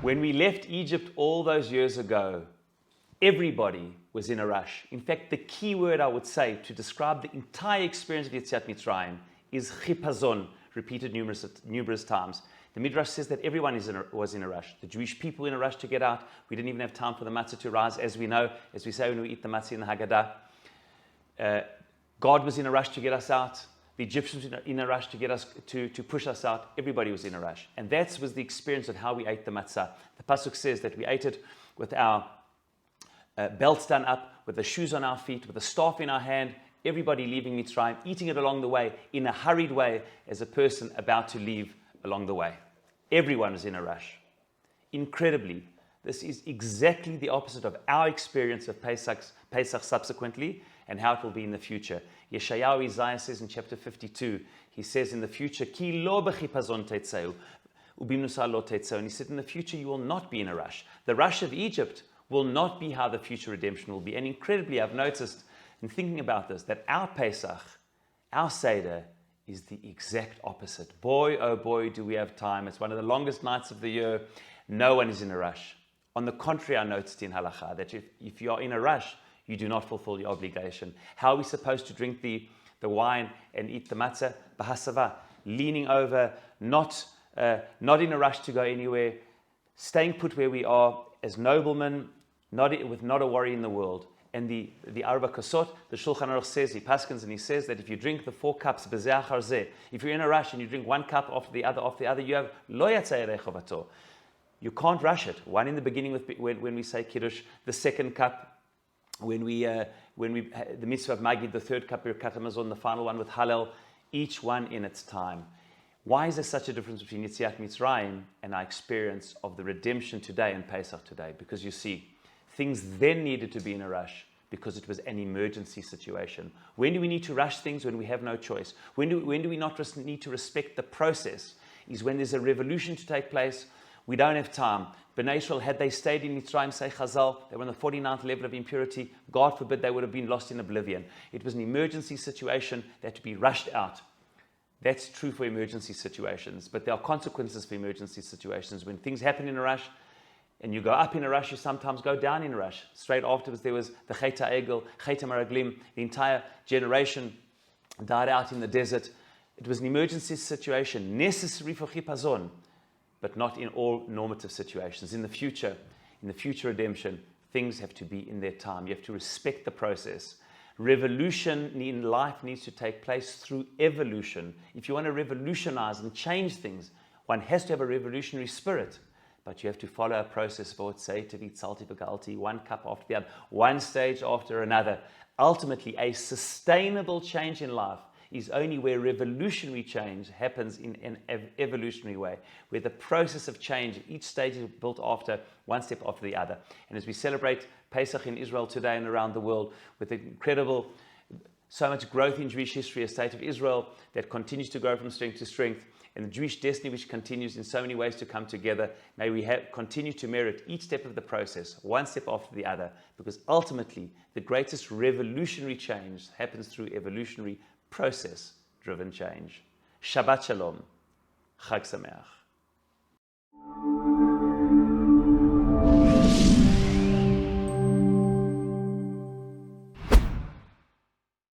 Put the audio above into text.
When we left Egypt all those years ago, everybody was in a rush. In fact, the key word I would say to describe the entire experience of Yetziat Mitzrayim is chipazon, repeated numerous times. The Midrash says that everyone was in a rush. The Jewish people were in a rush to get out. We didn't even have time for the matzah to rise, as we know, as we say when we eat the matzah in the Haggadah. God was in a rush to get us out. The Egyptians were in a rush to get us to push us out. Everybody was in a rush. And that was the experience of how we ate the matzah. The Pasuk says that we ate it with our belts done up, with the shoes on our feet, with the staff in our hand, everybody leaving Mitzrayim, eating it along the way, in a hurried way, as a person about to leave along the way. Everyone is in a rush. Incredibly, this is exactly the opposite of our experience of Pesach subsequently, and how it will be in the future. Yeshayahu, Isaiah says in chapter 52, he says in the future, Ki lo b'chipazon tetzeu, ubimnusa lo tetzeu. And he said in the future you will not be in a rush. The rush of Egypt will not be how the future redemption will be. And incredibly, I've noticed in thinking about this, that our Pesach, our Seder, is the exact opposite. Boy, oh boy, do we have time. It's one of the longest nights of the year. No one is in a rush. On the contrary, I noticed in Halakha that if you are in a rush, you do not fulfill your obligation. How are we supposed to drink the wine and eat the matzah? Bahasava, leaning over, not in a rush to go anywhere, staying put where we are as noblemen, with not a worry in the world. And the Arba Kosot, the Shulchan Aruch says, he paskins and he says that if you drink the 4 cups, bezeh achar zeh, if you're in a rush and you drink 1 cup after the other, you have lo yatzeh erecha vato. You can't rush it. One in the beginning when we say Kiddush, the 2nd cup, when we the mitzvah of Magid, the 3rd cup, Birkat Hamazon, the final one with Hallel, each one in its time. Why is there such a difference between Yetziat Mitzrayim and our experience of the redemption today and Pesach today? Because you see, things then needed to be in a rush because it was an emergency situation. When do we need to rush things? When we have no choice. When do we not just need to respect the process? Is when there's a revolution to take place. We don't have time. Bnei Israel, had they stayed in Mitzrayim, say Chazal, they were on the 49th level of impurity. God forbid they would have been lost in oblivion. It was an emergency situation that had to be rushed out. That's true for emergency situations, but there are consequences for emergency situations. When things happen in a rush, and you go up in a rush, you sometimes go down in a rush. Straight afterwards, there was the Chet HaEgel, Chet HaMaraglim. The entire generation died out in the desert. It was an emergency situation, necessary for chipazon, but not in all normative situations. In the future redemption, things have to be in their time. You have to respect the process. Revolution in life needs to take place through evolution. If you want to revolutionize and change things, one has to have a revolutionary spirit. But you have to follow a process for it, say, to be salty begalti, 1 cup after the other, one stage after another. Ultimately, a sustainable change in life is only where revolutionary change happens in an evolutionary way, where the process of change, each stage is built after, one step after the other. And as we celebrate Pesach in Israel today and around the world, with incredible, so much growth in Jewish history, a state of Israel that continues to grow from strength to strength, and the Jewish destiny which continues in so many ways to come together, may we continue to merit each step of the process, one step after the other, because ultimately the greatest revolutionary change happens through evolutionary process-driven change. Shabbat Shalom. Chag Sameach.